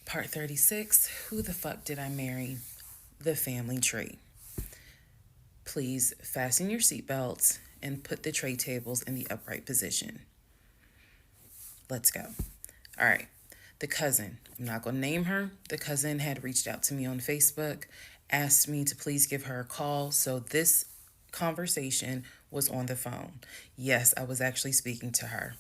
Part 36, Who the Fuck Did I Marry? The Family Tree. Please fasten your seatbelts and put the tray tables in the upright position. Let's go. All right. The cousin, I'm not going to name her. The cousin had reached out to me on Facebook, asked me to please give her a call. So this conversation was on the phone. Yes, I was actually speaking to her.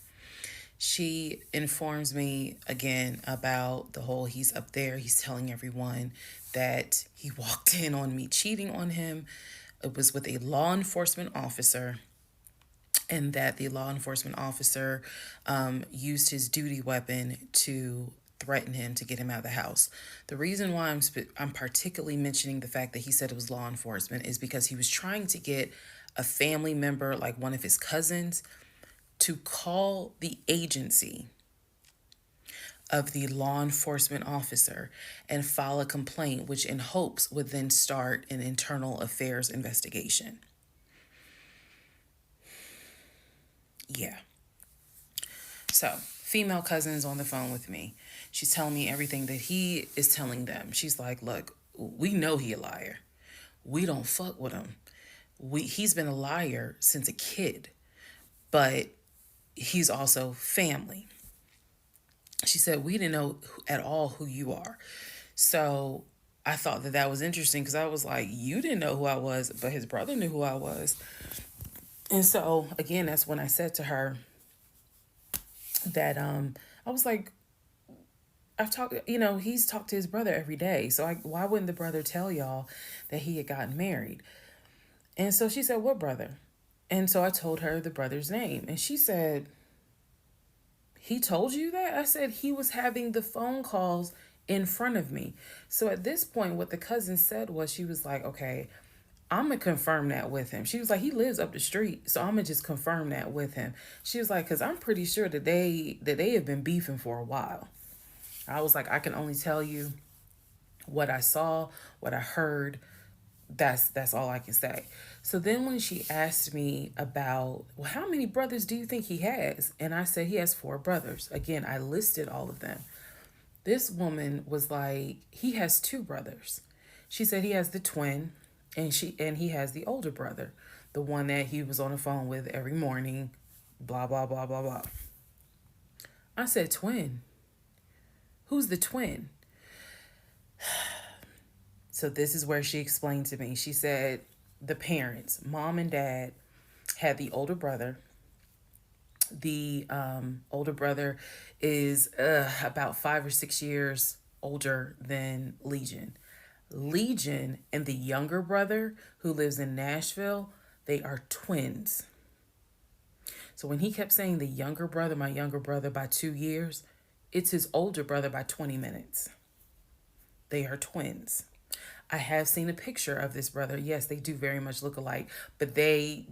She informs me again about the whole he's up there. He's telling everyone that he walked in on me cheating on him. It was with a law enforcement officer, and that the law enforcement officer used his duty weapon to threaten him to get him out of the house. The reason why I'm particularly mentioning the fact that he said it was law enforcement is because he was trying to get a family member, like one of his cousins, to call the agency of the law enforcement officer and file a complaint, which in hopes would then start an internal affairs investigation. Yeah. So, female cousin's on the phone with me. She's telling me everything that he is telling them. She's like, look, we know he a liar. We don't fuck with him. He's been a liar since a kid, but he's also family. She said, we didn't know at all who you are. So I thought that that was interesting because I was like, you didn't know who I was, but his brother knew who I was. And so, again, that's when I said to her that I was like, I've talked, he's talked to his brother every day. So why wouldn't the brother tell y'all that he had gotten married? And so she said, what brother? And so I told her the brother's name. And she said, he told you that? I said, he was having the phone calls in front of me. So at this point, what the cousin said was, she was like, okay, I'm going to confirm that with him. She was like, he lives up the street, so I'm going to just confirm that with him. She was like, because I'm pretty sure that they have been beefing for a while. I was like, I can only tell you what I saw, what I heard. That's all I can say. So then when she asked me about, well, how many brothers do you think he has? And I said he has 4 brothers. Again, I listed all of them. This woman was like, he has 2 brothers. She said he has the twin, and he has the older brother, the one that he was on the phone with every morning, blah blah blah blah blah. I said, twin? Who's the twin? So this is where she explained to me. She said the parents, mom and dad, had the older brother. The older brother is about 5 or 6 years older than Legion. Legion and the younger brother, who lives in Nashville, they are twins. So when he kept saying the younger brother, my younger brother by 2 years, it's his older brother by 20 minutes. They are twins. I have seen a picture of this brother. Yes, they do very much look alike, but I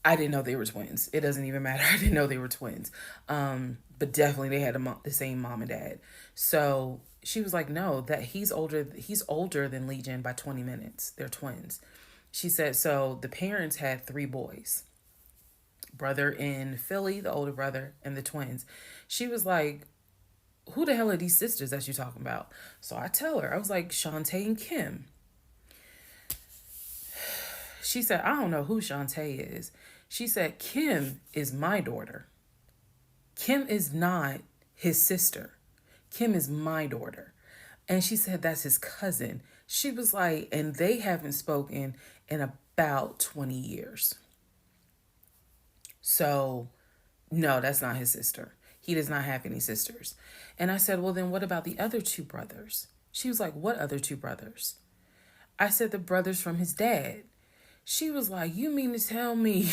didn't know they were twins. It doesn't even matter. I didn't know they were twins. But definitely they had the same mom and dad. So she was like, no, that he's older. He's older than Legion by 20 minutes. They're twins. She said, so the parents had 3 boys. Brother in Philly, the older brother, and the twins. She was like, who the hell are these sisters that you talking about? So I tell her, I was like, Shantae and Kim. She said, I don't know who Shantae is. She said, Kim is my daughter. Kim is not his sister. Kim is my daughter. And she said, that's his cousin. She was like, and they haven't spoken in about 20 years. So, no, that's not his sister. He does not have any sisters. And I said, well, then what about the other 2 brothers? She was like, what other 2 brothers? I said, the brothers from his dad. She was like, you mean to tell me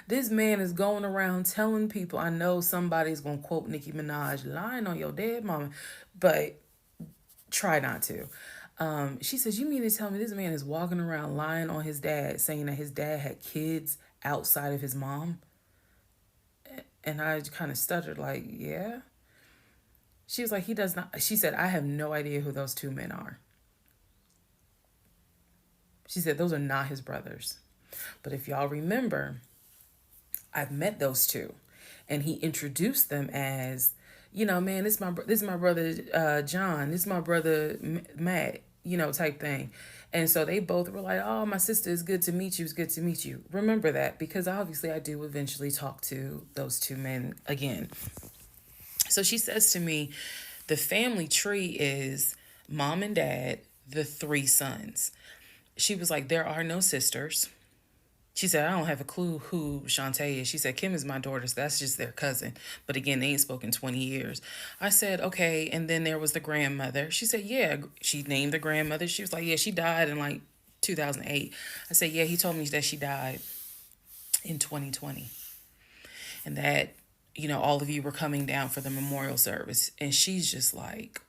this man is going around telling people, I know somebody's going to quote Nicki Minaj, lying on your dead mama, but try not to. She says, you mean to tell me this man is walking around lying on his dad, saying that his dad had kids outside of his mom? And I kind of stuttered, like, yeah. She was like, he does not. She said, I have no idea who those 2 men are. She said, those are not his brothers. But if y'all remember, I've met those 2. And he introduced them as Man, this is my brother John, this is my brother Matt, type thing. And so they both were like, "Oh, my sister, is good to meet you. It's good to meet you." Remember that, because obviously I do eventually talk to those two men again. So she says to me, the family tree is mom and dad, the three sons. She was like, there are no sisters. She said, I don't have a clue who Shantae is. She said, Kim is my daughter, so that's just their cousin. But again, they ain't spoken 20 years. I said, okay. And then there was the grandmother. She said, yeah. She named the grandmother. She was like, yeah, she died in like 2008. I said, yeah, he told me that she died in 2020. And that, all of you were coming down for the memorial service. And she's just like,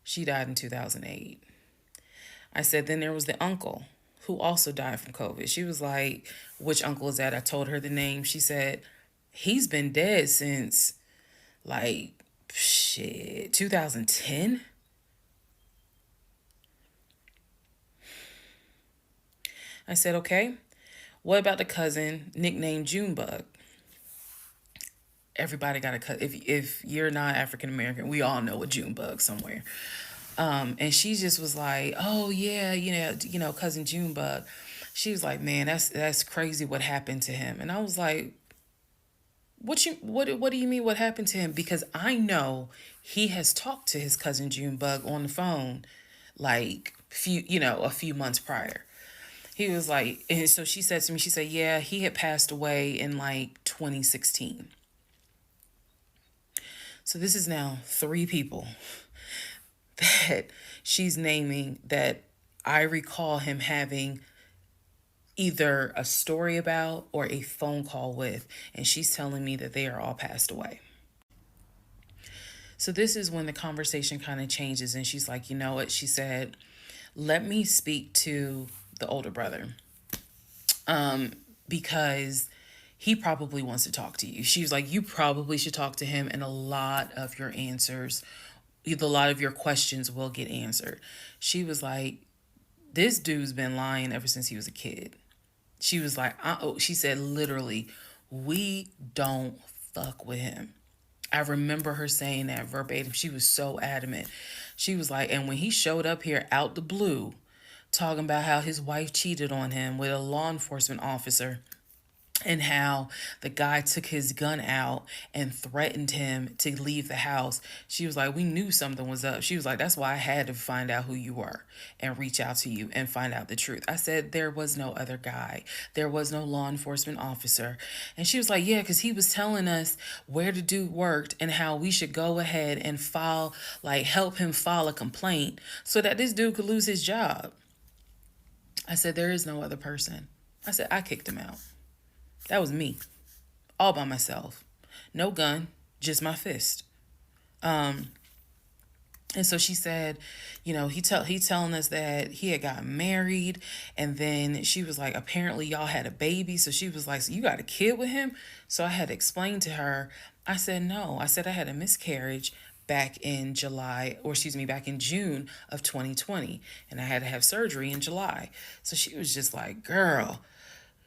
she died in 2008. I said, then there was the uncle who also died from COVID. She was like, which uncle is that? I told her the name. She said, he's been dead since like, 2010. I said, okay. What about the cousin nicknamed Junebug? Everybody got a cut. If you're not African American, we all know a Junebug somewhere. And she just was like, oh yeah, cousin Junebug. She was like, man, that's crazy what happened to him. And I was like, what do you mean what happened to him? Because I know he has talked to his cousin Junebug on the phone like a few months prior. He was like, and so she said to me, she said, yeah, he had passed away in like 2016. So this is now three people that she's naming that I recall him having either a story about or a phone call with, and she's telling me that they are all passed away. So this is when the conversation kind of changes, and she's like, you know what? She said, let me speak to the older brother. Because he probably wants to talk to you. She was like, you probably should talk to him, and a lot of your questions will get answered. She was like, this dude's been lying ever since he was a kid. She was like, she said, literally, we don't fuck with him. I remember her saying that verbatim. She was so adamant. She was like, and when he showed up here out the blue, talking about how his wife cheated on him with a law enforcement officer, and how the guy took his gun out and threatened him to leave the house. She was like, we knew something was up. She was like, that's why I had to find out who you were and reach out to you and find out the truth. I said, there was no other guy. There was no law enforcement officer. And she was like, yeah, because he was telling us where the dude worked and how we should go ahead and help him file a complaint so that this dude could lose his job. I said, there is no other person. I said, I kicked him out. That was me, all by myself. No gun, just my fist. And so she said, he telling us that he had got married, and then she was like, apparently y'all had a baby. So she was like, so you got a kid with him? So I had to explain to her. I said, no. I said I had a miscarriage back in back in June of 2020, and I had to have surgery in July. So she was just like, girl.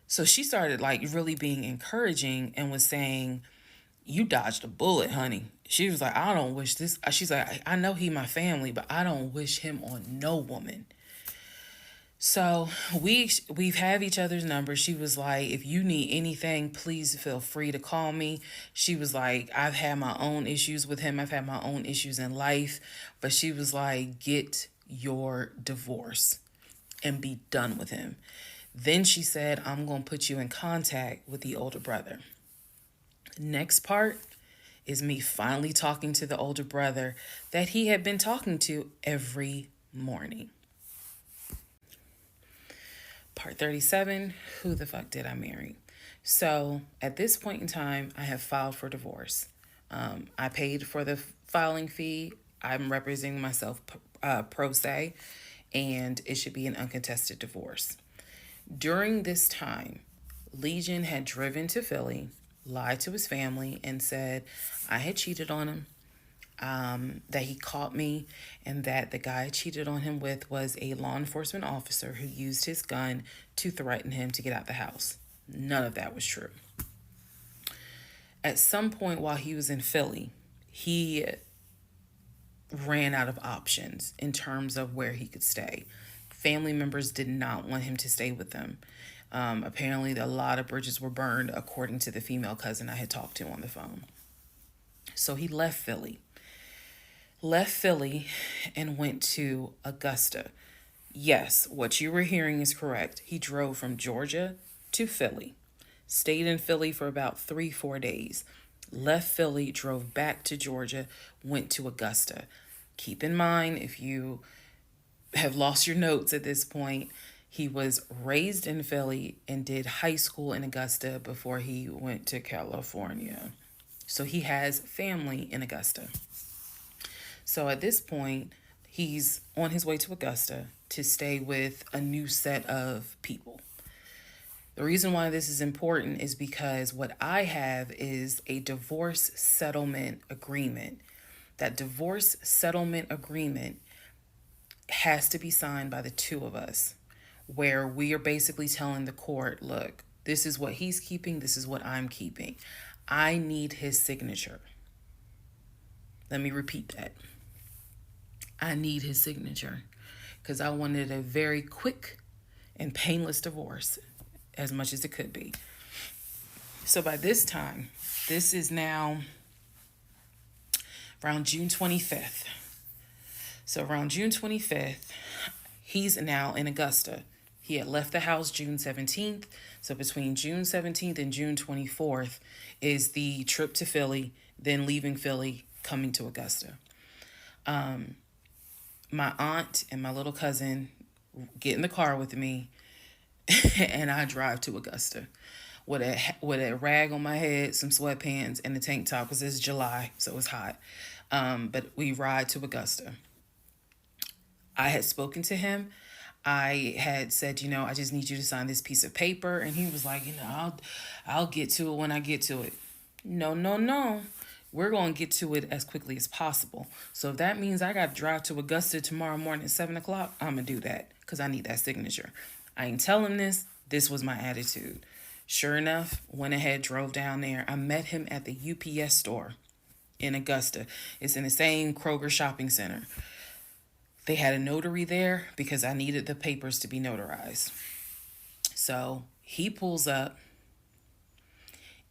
So she started like really being encouraging and was saying, you dodged a bullet, honey. She was like, I don't wish this. She's like, I know he my family, but I don't wish him on no woman. So we've have each other's numbers. She was like, if you need anything, please feel free to call me. She was like, I've had my own issues with him. I've had my own issues in life. But she was like, get your divorce and be done with him. Then she said, I'm going to put you in contact with the older brother. Next part is me finally talking to the older brother that he had been talking to every morning. Part 37, who the fuck did I marry? So at this point in time, I have filed for divorce. I paid for the filing fee. I'm representing myself pro se, and it should be an uncontested divorce. During this time, Legion had driven to Philly, lied to his family, and said I had cheated on him, that he caught me, and that the guy I cheated on him with was a law enforcement officer who used his gun to threaten him to get out the house. None of that was true. At some point while he was in Philly, he ran out of options in terms of where he could stay. Family members did not want him to stay with them. Apparently, a lot of bridges were burned, according to the female cousin I had talked to on the phone. So he left Philly and went to Augusta. Yes, what you were hearing is correct. He drove from Georgia to Philly, stayed in Philly for about 3, 4 days, left Philly, drove back to Georgia, went to Augusta. Keep in mind, if you have lost your notes at this point, he was raised in Philly and did high school in Augusta before he went to California. So he has family in Augusta. So at this point, he's on his way to Augusta to stay with a new set of people. The reason why this is important is because what I have is a divorce settlement agreement. That divorce settlement agreement has to be signed by the two of us, where we are basically telling the court, look, this is what he's keeping, this is what I'm keeping. I need his signature. Let me repeat that. I need his signature because I wanted a very quick and painless divorce, as much as it could be. So by this time, this is now around June 25th. So around June 25th, he's now in Augusta. He had left the house June 17th. So between June 17th and June 24th is the trip to Philly, then leaving Philly, coming to Augusta. My aunt and my little cousin get in the car with me and I drive to Augusta with a rag on my head, some sweatpants, and a tank top because it's July, so it's hot. But we ride to Augusta. I had spoken to him. I had said, I just need you to sign this piece of paper, and he was like, I'll get to it when I get to it. No, no, no. We're going to get to it as quickly as possible. So if that means I got to drive to Augusta tomorrow morning at 7 o'clock, I'm going to do that because I need that signature. I ain't tell him this. This was my attitude. Sure enough, went ahead, drove down there. I met him at the UPS store in Augusta. It's in the same Kroger shopping center. They had a notary there because I needed the papers to be notarized. So he pulls up.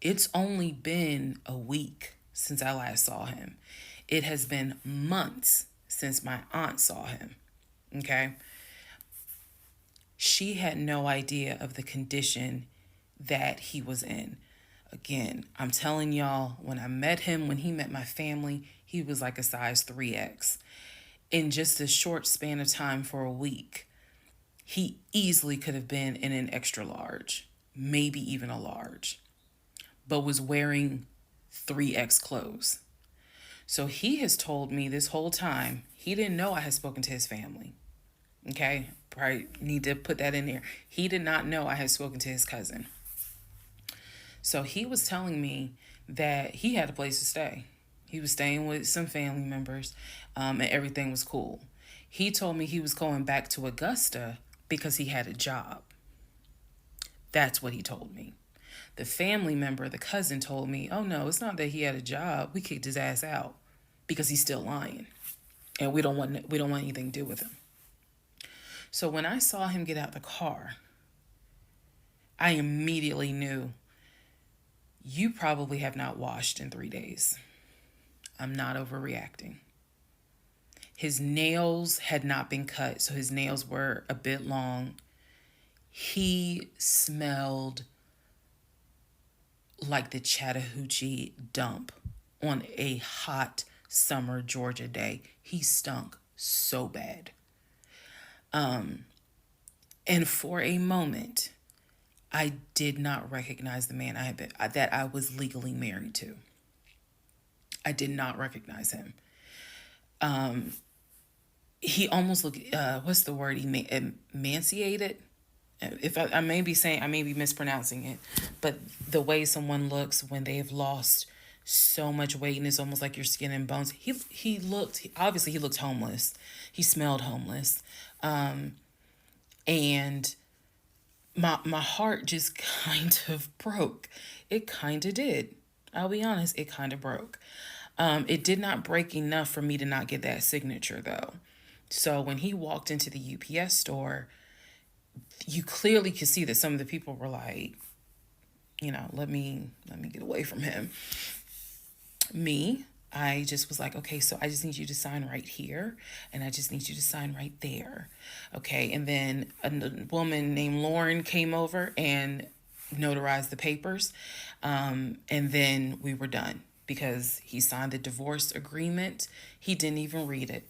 It's only been a week since I last saw him. It has been months since my aunt saw him. Okay? She had no idea of the condition that he was in. Again, I'm telling y'all, when I met him, when he met my family, he was like a size 3X. In just a short span of time for a week, he easily could have been in an extra large, maybe even a large, but was wearing 3X clothes. So he has told me this whole time, he didn't know I had spoken to his family. Okay, probably need to put that in there. He did not know I had spoken to his cousin. So he was telling me that he had a place to stay. He was staying with some family members, and everything was cool. He told me he was going back to Augusta because he had a job. That's what he told me. The family member, the cousin, told me, oh no, it's not that he had a job. We kicked his ass out because he's still lying. And we don't want anything to do with him. So when I saw him get out the car, I immediately knew, you probably have not washed in 3 days. I'm not overreacting. His nails had not been cut, so his nails were a bit long. He smelled like the Chattahoochee dump on a hot summer Georgia day. He stunk so bad. And for a moment, I did not recognize the man that I was legally married to. I did not recognize him. He almost looked, what's the word? Emaciated. If I may be mispronouncing it, but the way someone looks when they've lost so much weight and it's almost like your skin and bones. He looked homeless. He smelled homeless. And my heart just kind of broke. It kind of did. I'll be honest, it kind of broke. It did not break enough for me to not get that signature, though. So when he walked into the UPS store, you clearly could see that some of the people were like, let me get away from him. Me, I just was like, okay, so I just need you to sign right here, and I just need you to sign right there. Okay, and then a woman named Lauren came over and notarized the papers, and then we were done because he signed the divorce agreement. He didn't even read it.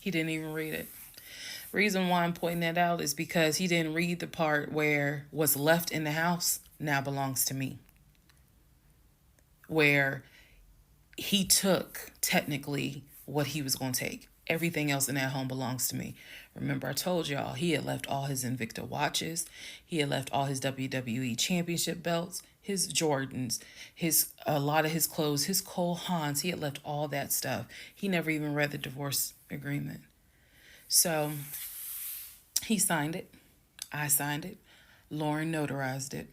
He didn't even read it. Reason why I'm pointing that out is because he didn't read the part where what's left in the house now belongs to me. Where he took technically what he was going to take. Everything else in that home belongs to me. Remember, I told y'all he had left all his Invicta watches. He had left all his WWE championship belts, his Jordans, a lot of his clothes, his Cole Haans. He had left all that stuff. He never even read the divorce agreement. So he signed it. I signed it. Lauren notarized it.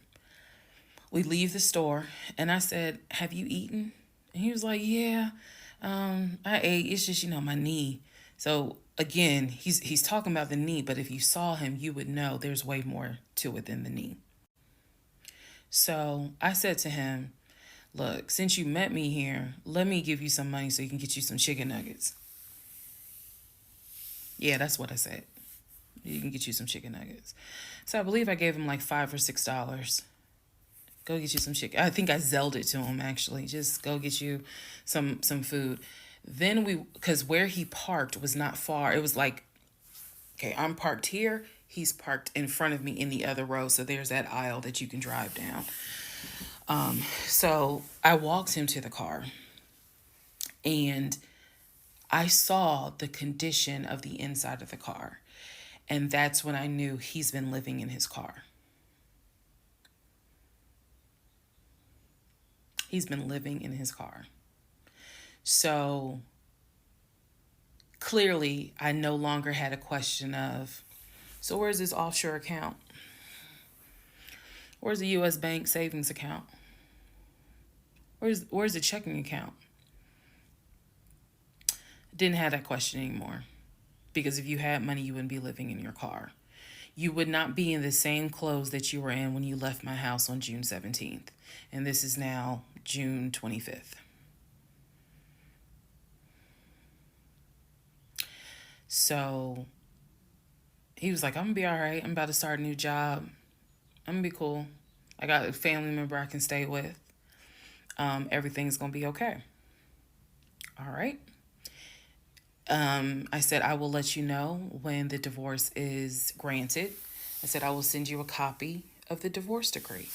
We leave the store, and I said, have you eaten? And he was like, yeah, I ate. It's just, my knee. So again, he's talking about the knee, but if you saw him, you would know there's way more to it than the knee. So I said to him, look, since you met me here, let me give you some money so you can get you some chicken nuggets. Yeah, that's what I said. You can get you some chicken nuggets. So I believe I gave him like $5 or $6. Go get you some chicken. I think I Zelled it to him, actually. Just go get you some food. Then because where he parked was not far. It was like, okay, I'm parked here. He's parked in front of me in the other row. So there's that aisle that you can drive down. So I walked him to the car. And I saw the condition of the inside of the car. And that's when I knew he's been living in his car. He's been living in his car. So clearly, I no longer had a question of, so where's this offshore account? Where's the U.S. bank savings account? Where's the checking account? Didn't have that question anymore. Because if you had money, you wouldn't be living in your car. You would not be in the same clothes that you were in when you left my house on June 17th. And this is now June 25th. So he was like, I'm going to be all right. I'm about to start a new job. I'm going to be cool. I got a family member I can stay with. Everything's going to be okay. All right. I said, I will let you know when the divorce is granted. I said, I will send you a copy of the divorce decree.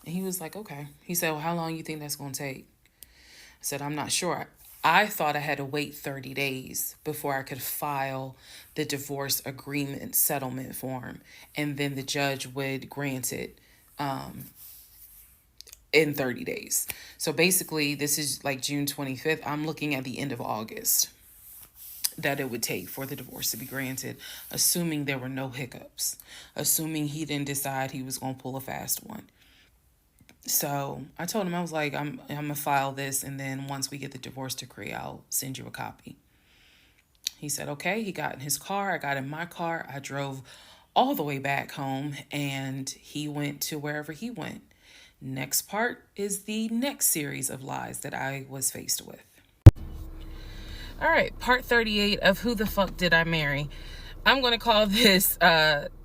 And he was like, okay. He said, well, how long you think that's going to take? I said, I'm not sure. I thought I had to wait 30 days before I could file the divorce agreement settlement form. And then the judge would grant it in 30 days. So basically, this is like June 25th. I'm looking at the end of August that it would take for the divorce to be granted, assuming there were no hiccups, assuming he didn't decide he was going to pull a fast one. So I told him, I was like, I'm going to file this, and then once we get the divorce decree, I'll send you a copy. He said, okay. He got in his car. I got in my car. I drove all the way back home, and he went to wherever he went. Next part is the next series of lies that I was faced with. All right, part 38 of Who the Fuck Did I Marry? I'm going to call this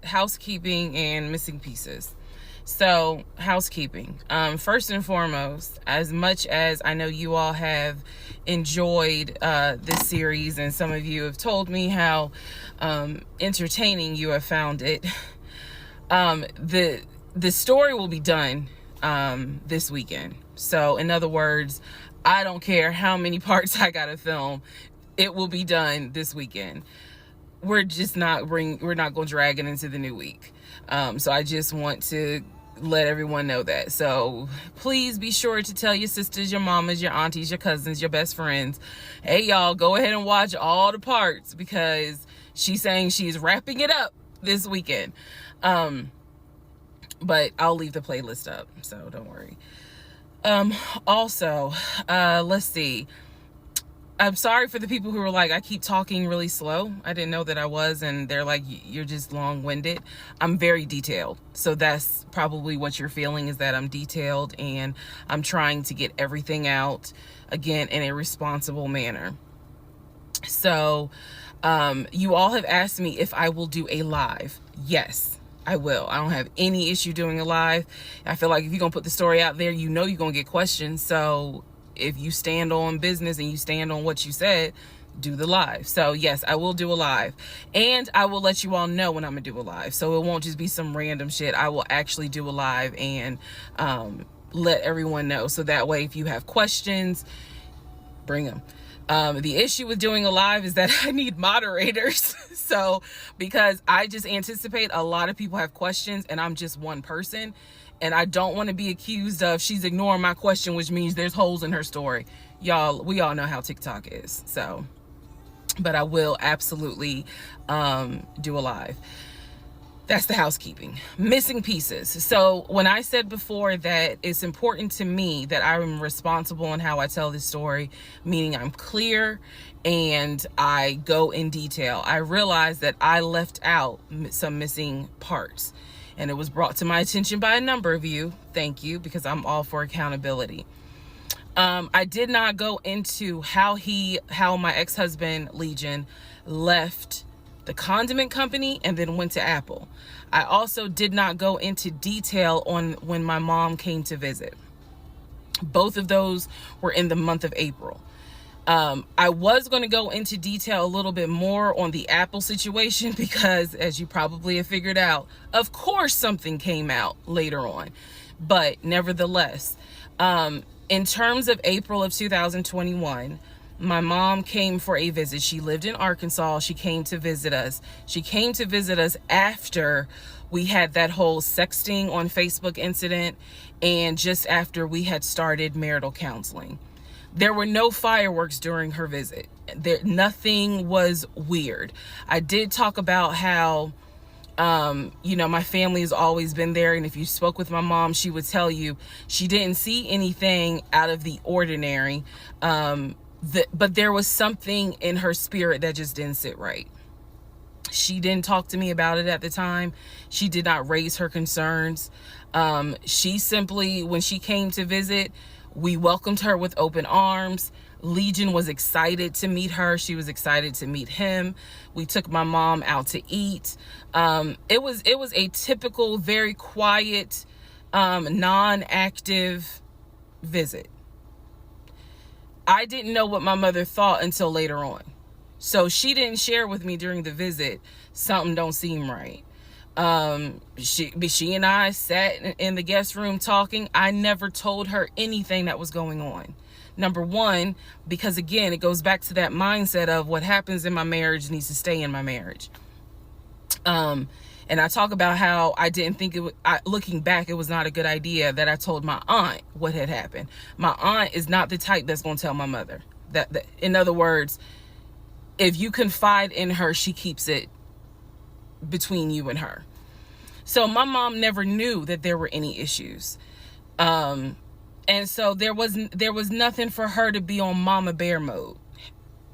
housekeeping and missing pieces. So, housekeeping. First and foremost, as much as I know you all have enjoyed this series, and some of you have told me how entertaining you have found it, the story will be done this weekend. So, in other words, I don't care how many parts I gotta film. It will be done this weekend. We're not going to drag it into the new week. So I just want to let everyone know that. So please be sure to tell your sisters, your mamas, your aunties, your cousins, your best friends, hey y'all, go ahead and watch all the parts, because she's saying she's wrapping it up this weekend. But I'll leave the playlist up, so don't worry. Also, let's see. I'm sorry for the people who were like, I keep talking really slow. I didn't know that I was, and they're like, you're just long-winded. I'm very detailed. So that's probably what you're feeling, is that I'm detailed and I'm trying to get everything out, again, in a responsible manner. So, you all have asked me if I will do a live. Yes, I will. I don't have any issue doing a live. I feel like if you're going to put the story out there, you know you're going to get questions. So if you stand on business and you stand on what you said, do the live. So yes, I will do a live, and I will let you all know when I'm gonna do a live. So it won't just be some random shit. I will actually do a live and let everyone know. So that way, if you have questions, bring them. The issue with doing a live is that I need moderators. So because I just anticipate a lot of people have questions and I'm just one person, and I don't want to be accused of she's ignoring my question, which means there's holes in her story. Y'all, we all know how TikTok is. So, but I will absolutely do a live. That's the housekeeping. Missing pieces. So when I said before that it's important to me that I'm responsible in how I tell this story, meaning I'm clear and I go in detail, I realized that I left out some missing parts. And it was brought to my attention by a number of you. Thank you, because I'm all for accountability. I did not go into how my ex-husband, Legion, left the condiment company and then went to Apple. I also did not go into detail on when my mom came to visit. Both of those were in the month of April. I was going to go into detail a little bit more on the Apple situation because, as you probably have figured out, of course something came out later on. But nevertheless, in terms of April of 2021, my mom came for a visit. She lived in Arkansas. She came to visit us. She came to visit us after we had that whole sexting on Facebook incident and just after we had started marital counseling. There were no fireworks during her visit. Nothing was weird. I did talk about how, my family has always been there. And if you spoke with my mom, she would tell you she didn't see anything out of the ordinary. But there was something in her spirit that just didn't sit right. She didn't talk to me about it at the time. She did not raise her concerns. She simply, when she came to visit, we welcomed her with open arms. Legion was excited to meet her. She was excited to meet him. We took my mom out to eat. It was a typical, very quiet, non-active visit. I didn't know what my mother thought until later on. So she didn't share with me during the visit, something don't seem right. She and I sat in the guest room talking. I never told her anything that was going on. Number one, because again, it goes back to that mindset of what happens in my marriage needs to stay in my marriage. And I talk about how I didn't think looking back, it was not a good idea that I told my aunt what had happened. My aunt is not the type that's going to tell my mother. That in other words, if you confide in her, she keeps it between you and her. So my mom never knew that there were any issues. And so there was nothing for her to be on mama bear mode.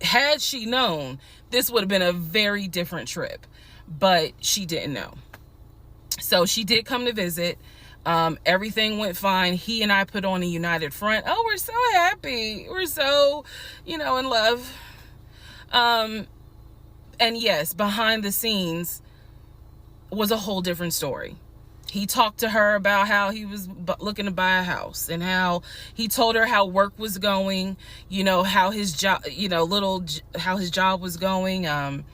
Had she known, this would have been a very different trip, but she didn't know. So she did come to visit. Everything went fine. He and I put on a united front. Oh, we're so happy. We're so, in love. And yes, behind the scenes was a whole different story. He talked to her about how he was looking to buy a house and how he told her how work was going, how his job, how his job was going,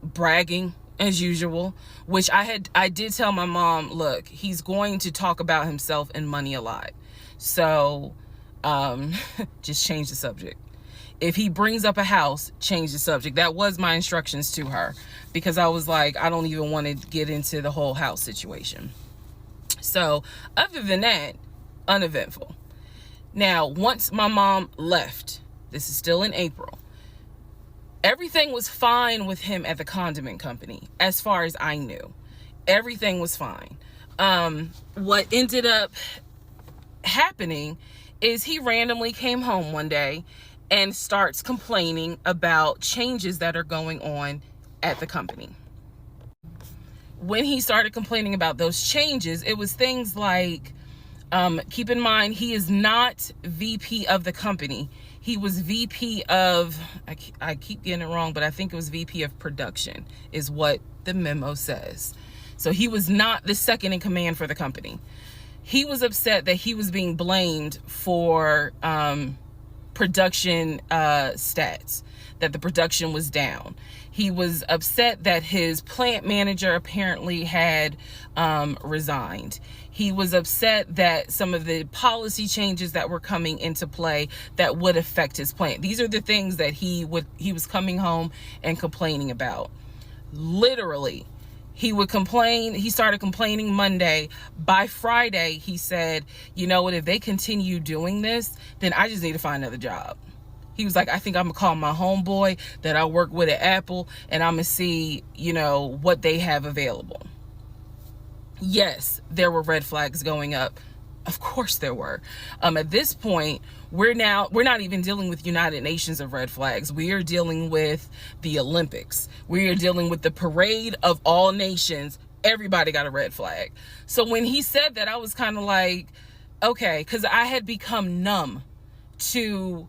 bragging as usual, which I did tell my mom, look, he's going to talk about himself and money a lot. So, just change the subject. If he brings up a house, change the subject. That was my instructions to her, because I was like, I don't even want to get into the whole house situation. So other than that, uneventful. Now, once my mom left, this is still in April, everything was fine with him at the condiment company. As far as I knew, everything was fine. What ended up happening is he randomly came home one day and starts complaining about changes that are going on at the company. When he started complaining about those changes, it was things like, keep in mind, he is not VP of the company. He was VP of, I keep getting it wrong, but I think it was VP of production is what the memo says. So he was not the second in command for the company. He was upset that he was being blamed for production stats, that the production was down. He was upset that his plant manager apparently had resigned. He was upset that some of the policy changes that were coming into play that would affect his plant. These are the things that he was coming home and complaining about. Literally, he would complain. He started complaining Monday. By Friday, he said, you know what, if they continue doing this, then I just need to find another job. He was like, I think I'm gonna call my homeboy that I work with at Apple and I'm gonna see, what they have available. Yes, there were red flags going up. Of course there were. At this point, we're not even dealing with United Nations of red flags. We are dealing with the Olympics. We are dealing with the parade of all nations. Everybody got a red flag. So when he said that, I was kind of like, okay, because I had become numb to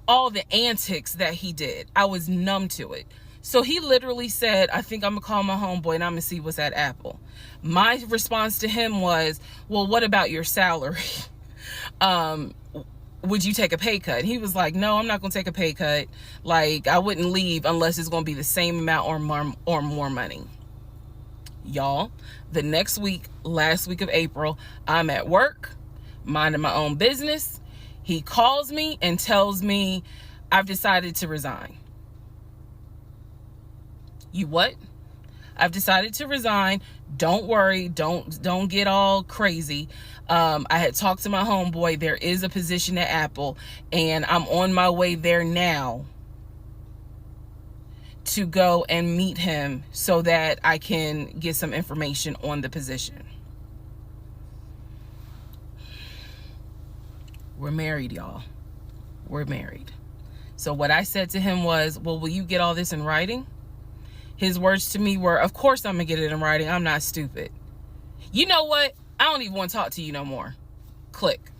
all the antics that he did. I was numb to it. So he literally said, I think I'm gonna call my homeboy and I'm gonna see what's at Apple. My response to him was, well, what about your salary? Would you take a pay cut? And he was like, no, I'm not gonna take a pay cut. Like, I wouldn't leave unless it's gonna be the same amount or more money. Y'all, the next week, last week of April, I'm at work, minding my own business. He calls me and tells me I've decided to resign. You what? I've decided to resign. Don't worry. Don't get all crazy. I had talked to my homeboy. There is a position at Apple and I'm on my way there now to go and meet him so that I can get some information on the position. We're married, y'all. We're married. So what I said to him was, well, will you get all this in writing? His words to me were, of course I'm gonna get it in writing. I'm not stupid. You know what? I don't even want to talk to you no more. Click.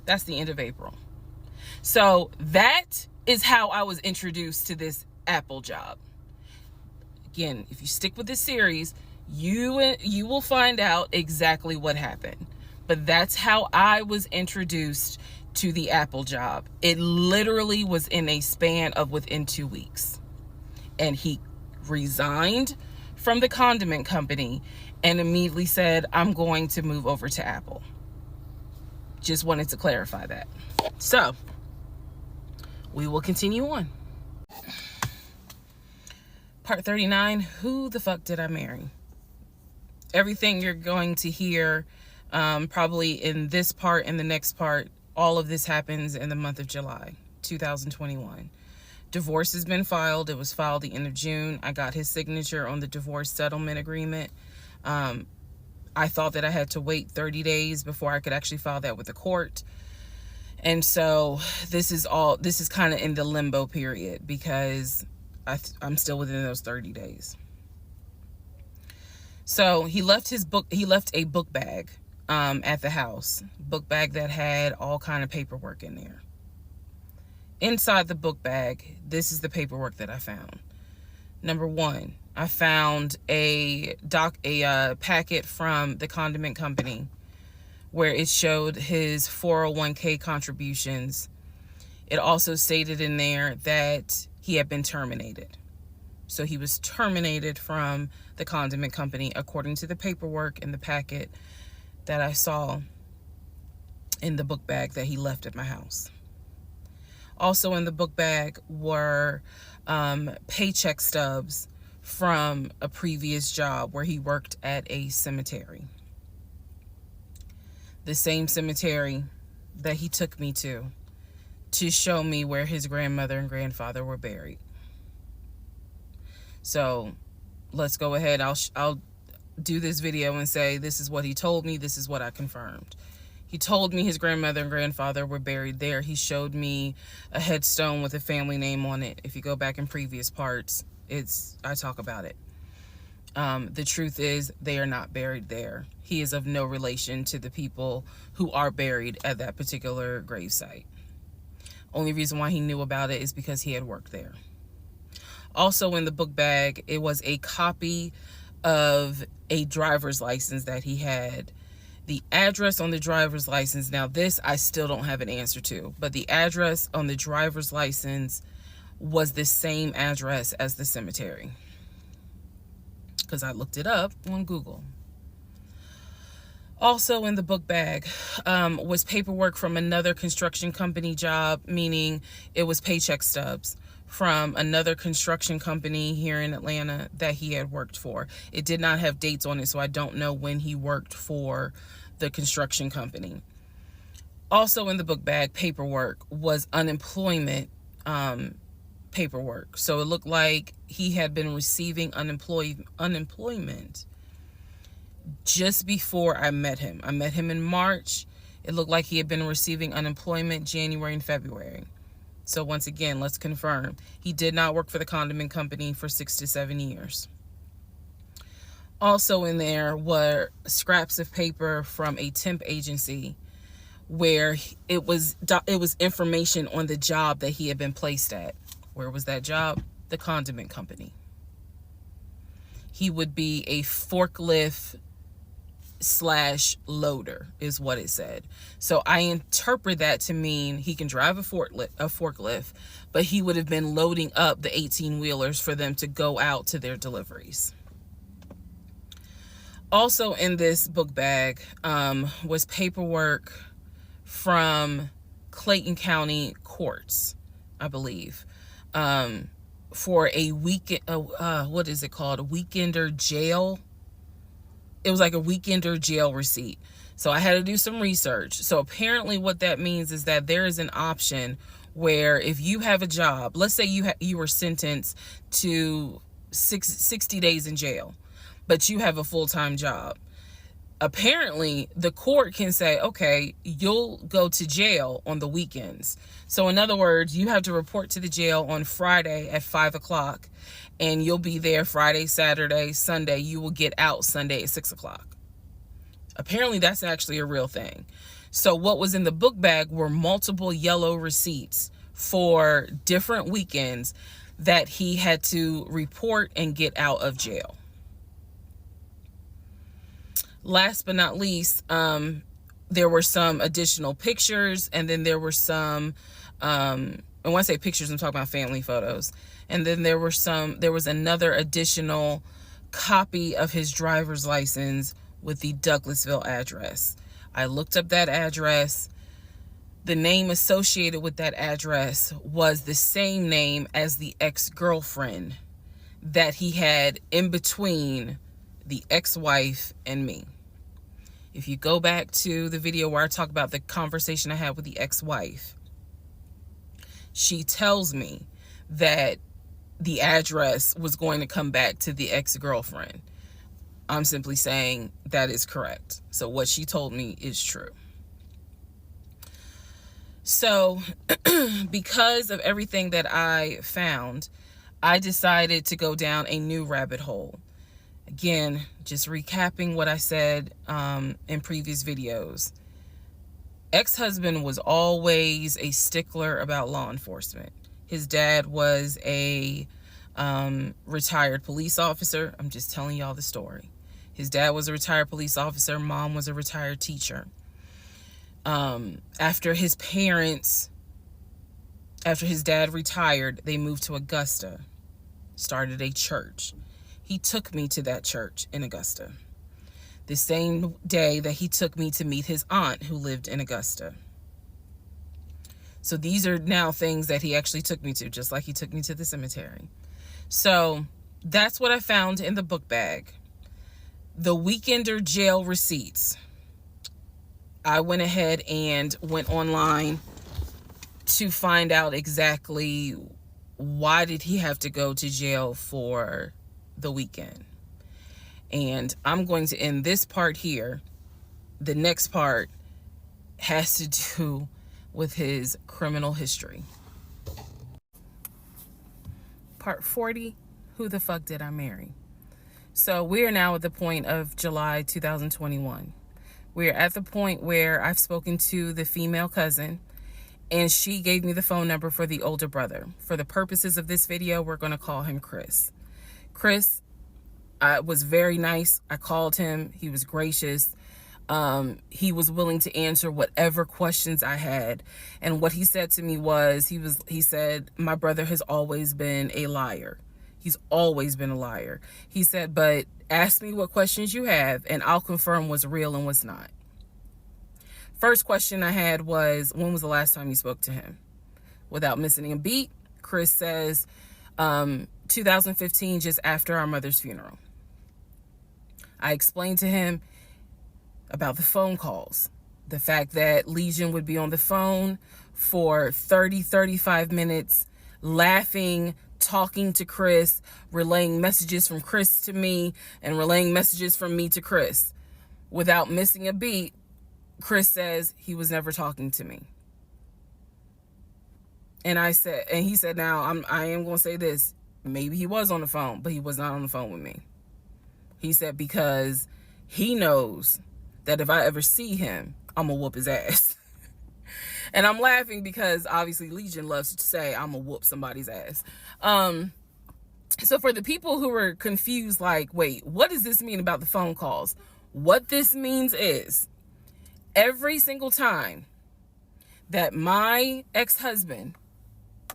That's the end of April. So that is how I was introduced to this Apple job. Again, if you stick with this series, you will find out exactly what happened. But that's how I was introduced to the Apple job. It literally was in a span of within 2 weeks. And he resigned from the condiment company and immediately said, I'm going to move over to Apple. Just wanted to clarify that. So we will continue on. Part 39, who the fuck did I marry? Everything you're going to hear probably in this part and the next part, all of this happens in the month of July 2021. Divorce has been filed. It was filed the end of June. I got his signature on the divorce settlement agreement. I thought that I had to wait 30 days before I could actually file that with the court. And so this is kind of in the limbo period because I'm still within those 30 days. So he left a book bag at the house, book bag that had all kind of paperwork in there. Inside the book bag, this is the paperwork that I found. Number one, I found a packet from the condiment company where it showed his 401k contributions. It also stated in there that he had been terminated. So he was terminated from the condiment company according to the paperwork in the packet that I saw in the book bag that he left at my house. Also in the book bag were paycheck stubs from a previous job where he worked at a cemetery. The same cemetery that he took me to show me where his grandmother and grandfather were buried. So let's go ahead. I'll do this video and say this is what he told me. This is what I confirmed. He told me his grandmother and grandfather were buried there. He showed me a headstone with a family name on it. If you go back in previous parts, I talk about it. The truth is, they are not buried there. He is of no relation to the people who are buried at that particular gravesite. Only reason why he knew about it is because he had worked there. Also in the book bag, it was a copy of a driver's license that he had. The address on the driver's license, now this I still don't have an answer to, but the address on the driver's license was the same address as the cemetery, because I looked it up on Google. Also in the book bag was paperwork from another construction company job, meaning it was paycheck stubs from another construction company here in Atlanta that he had worked for. It did not have dates on it, so I don't know when he worked for the construction company. Also in the book bag paperwork was unemployment paperwork. So it looked like he had been receiving unemployment just before I met him. I met him in March. It looked like he had been receiving unemployment January and February. So once again, let's confirm. He did not work for the condiment company for 6 to 7 years. Also in there were scraps of paper from a temp agency where it was information on the job that he had been placed at. Where was that job? The condiment company. He would be a forklift / loader is what it said. So I interpret that to mean he can drive a forklift, but he would have been loading up the 18-wheelers for them to go out to their deliveries. Also in this book bag was paperwork from Clayton County courts, I believe, for a weekend, what is it called? A weekender jail. It was like a weekender jail receipt. So I had to do some research. So apparently what that means is that there is an option where if you have a job, let's say you were sentenced to 60 days in jail, but you have a full-time job. Apparently the court can say, okay, you'll go to jail on the weekends. So in other words, you have to report to the jail on Friday at 5 o'clock and you'll be there Friday, Saturday, Sunday. You will get out Sunday at 6 o'clock. Apparently that's actually a real thing. So what was in the book bag were multiple yellow receipts for different weekends that he had to report and get out of jail. Last but not least, there were some additional pictures, and then there were some, and when I say pictures, I'm talking about family photos. And then there was another additional copy of his driver's license with the Douglasville address. I looked up that address. The name associated with that address was the same name as the ex-girlfriend that he had in between the ex-wife and me. If you go back to the video where I talk about the conversation I had with the ex-wife, she tells me that the address was going to come back to the ex-girlfriend. I'm simply saying that is correct. So what she told me is true. So because of everything that I found, I decided to go down a new rabbit hole. Again, just recapping what I said in previous videos. Ex-husband was always a stickler about law enforcement. His dad was a retired police officer. I'm just telling y'all the story. His dad was a retired police officer. Mom was a retired teacher. After his dad retired, they moved to Augusta, started a church. He took me to that church in Augusta. The same day that he took me to meet his aunt who lived in Augusta. So these are now things that he actually took me to, just like he took me to the cemetery. So that's what I found in the book bag. The weekender jail receipts. I went ahead and went online to find out exactly why did he have to go to jail for the weekend. And I'm going to end this part here. The next part has to do with his criminal history. Part 40, who the fuck did I marry? So we're now at the point of July 2021. We're at the point where I've spoken to the female cousin, and she gave me the phone number for the older brother. For the purposes of this video, we're going to call him Chris. Chris was very nice. I called him. He was gracious. He was willing to answer whatever questions I had. And what he said to me was, he said, my brother has always been a liar. He's always been a liar. He said, but ask me what questions you have and I'll confirm what's real and what's not. First question I had was, when was the last time you spoke to him? Without missing a beat, Chris says, 2015, just after our mother's funeral. I explained to him about the phone calls, the fact that Legion would be on the phone for 30, 35 minutes, laughing, talking to Chris, relaying messages from Chris to me, and relaying messages from me to Chris. Without missing a beat, Chris says he was never talking to me. And he said, now I am going to say this. Maybe he was on the phone, but he was not on the phone with me. He said, because he knows that if I ever see him, I'm going to whoop his ass. And I'm laughing because obviously Legion loves to say I'm going to whoop somebody's ass. So for the people who are confused, like, wait, what does this mean about the phone calls? What this means is every single time that my ex-husband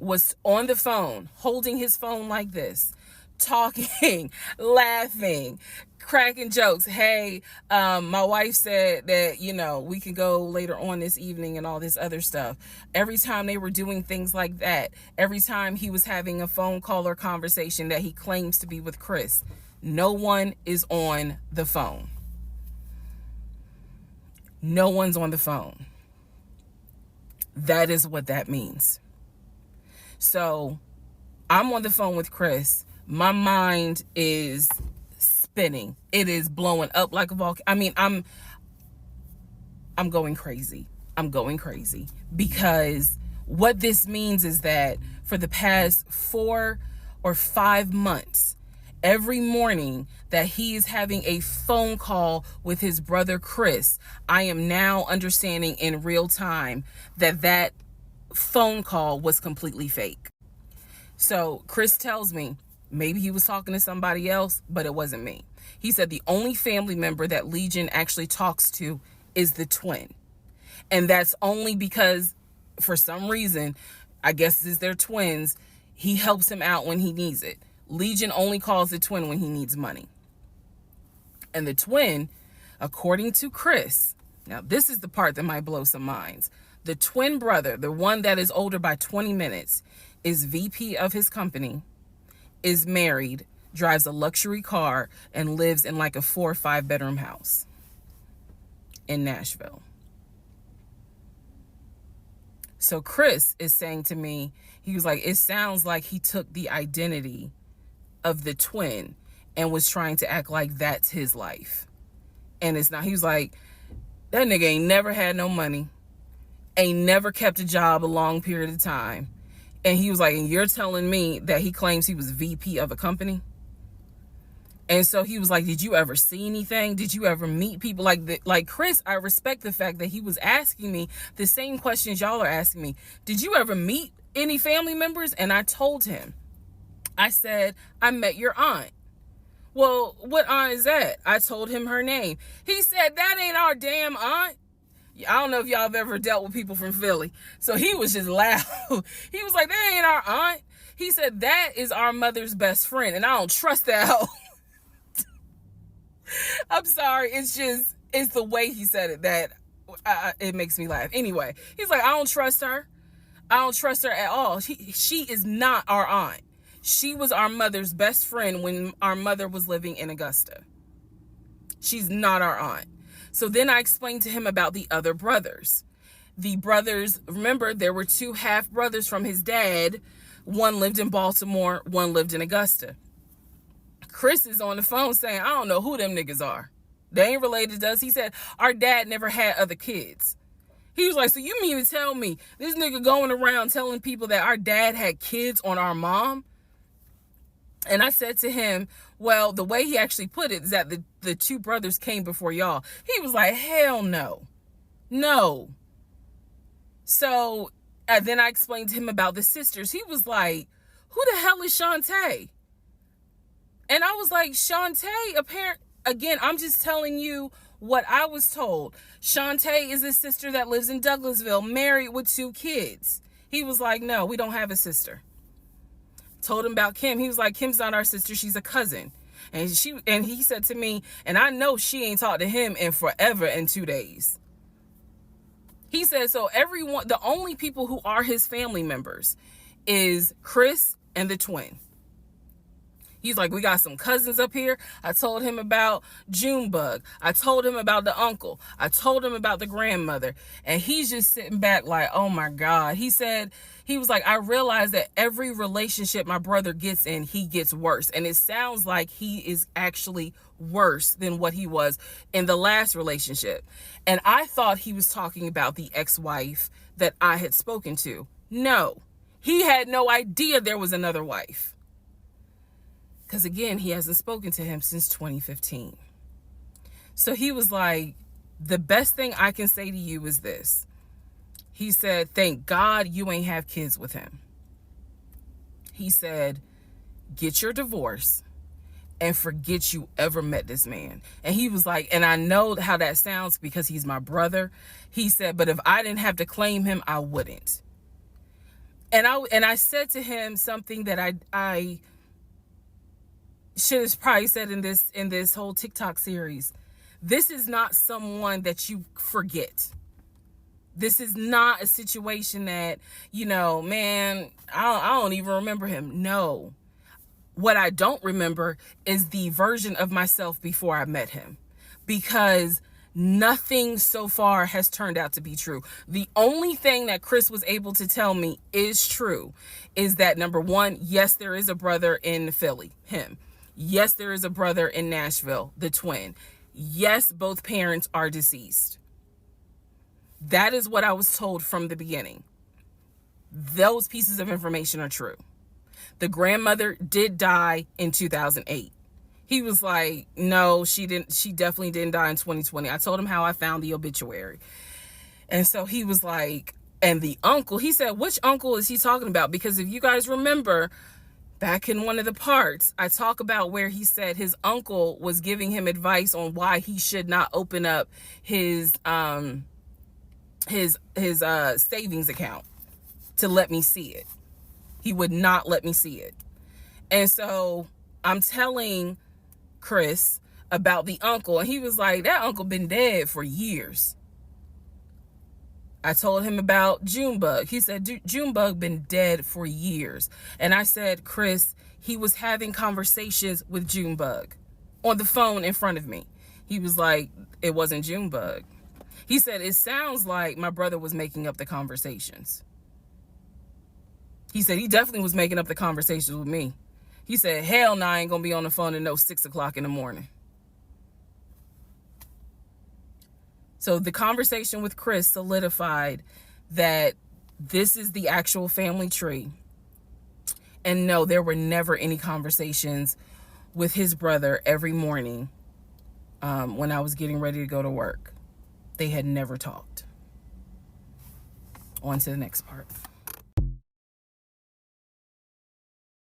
was on the phone, holding his phone like this, talking, laughing, cracking jokes. Hey, my wife said that, we can go later on this evening and all this other stuff. Every time they were doing things like that, every time he was having a phone call or conversation that he claims to be with Chris, no one is on the phone. No one's on the phone. That is what that means. So I'm on the phone with Chris. My mind is spinning. It is blowing up like a volcano. I mean, I'm going crazy. I'm going crazy because what this means is that for the past 4 or 5 months, every morning that he is having a phone call with his brother Chris, I am now understanding in real time that phone call was completely fake. So Chris tells me maybe he was talking to somebody else, but it wasn't me. He said the only family member that Legion actually talks to is the twin. And that's only because for some reason, I guess it's their twins, he helps him out when he needs it. Legion only calls the twin when he needs money. And the twin, according to Chris, now this is the part that might blow some minds. The twin brother, the one that is older by 20 minutes, is VP of his company, is married, drives a luxury car, and lives in like a 4 or 5 bedroom house in Nashville. So Chris is saying to me, he was like, it sounds like he took the identity of the twin and was trying to act like that's his life. And it's not. He was like, that nigga ain't never had no money, ain't never kept a job a long period of time. And he was like, and you're telling me that he claims he was VP of a company? And so he was like, did you ever see anything? Did you ever meet people like Chris? I respect the fact that he was asking me the same questions y'all are asking me. Did you ever meet any family members? And I told him, I said, I met your aunt. Well, what aunt is that? I told him her name. He said, that ain't our damn aunt. I don't know if y'all have ever dealt with people from Philly. So he was just loud. He was like, that ain't our aunt. He said, that is our mother's best friend. And I don't trust that hoe. I'm sorry. It's the way he said it that it makes me laugh. Anyway, he's like, I don't trust her. I don't trust her at all. She is not our aunt. She was our mother's best friend when our mother was living in Augusta. She's not our aunt. So then I explained to him about the other brothers. The brothers, remember, there were 2 half brothers from his dad. One lived in Baltimore, one lived in Augusta. Chris is on the phone saying, I don't know who them niggas are. They ain't related to us. He said, our dad never had other kids. He was like, so you mean to tell me this nigga going around telling people that our dad had kids on our mom? And I said to him, well, the way he actually put it is that the two brothers came before y'all. He was like, hell no. No. So then I explained to him about the sisters. He was like, who the hell is Shantae? And I was like, Shantae, again, I'm just telling you what I was told. Shantae is a sister that lives in Douglasville, married with 2 kids. He was like, no, we don't have a sister. Told him about Kim. He was like, Kim's not our sister, she's a cousin. And he said to me, and I know she ain't talked to him in forever in 2 days. He said, so everyone, the only people who are his family members is Chris and the twin. He's like, we got some cousins up here. I told him about Junebug. I told him about the uncle. I told him about the grandmother. And he's just sitting back like, oh my God. He was like, I realize that every relationship my brother gets in, he gets worse. And it sounds like he is actually worse than what he was in the last relationship. And I thought he was talking about the ex-wife that I had spoken to. No, he had no idea there was another wife. Because again, he hasn't spoken to him since 2015. So he was like, the best thing I can say to you is this. He said, thank God you ain't have kids with him. He said, get your divorce and forget you ever met this man. And he was like, and I know how that sounds because he's my brother. He said, but if I didn't have to claim him, I wouldn't. And I said to him something that I should have probably said in this whole TikTok series. This is not someone that you forget. This is not a situation that, man, I don't even remember him. No. What I don't remember is the version of myself before I met him, because nothing so far has turned out to be true. The only thing that Chris was able to tell me is true is that, number one, yes, there is a brother in Philly, him. Yes, there is a brother in Nashville, the twin. Yes, both parents are deceased. That is what I was told from the beginning. Those pieces of information are true. The grandmother did die in 2008. He was like, no, she definitely didn't die in 2020. I told him how I found the obituary. And so he was like, and the uncle, he said, which uncle is he talking about? Because if you guys remember, back in one of the parts, I talk about where he said his uncle was giving him advice on why he should not open up his savings account to let me see it. He would not let me see it. And so I'm telling Chris about the uncle, and he was like, that uncle been dead for years. I told him about Junebug. He said, Junebug been dead for years. And I said, Chris, he was having conversations with Junebug on the phone in front of me. He was like, it wasn't Junebug. He said, it sounds like my brother was making up the conversations. He said, he definitely was making up the conversations with me. He said, hell no, I ain't gonna be on the phone at no 6 o'clock in the morning. So the conversation with Chris solidified that this is the actual family tree. And no, there were never any conversations with his brother every morning when I was getting ready to go to work. They had never talked. On to the next part.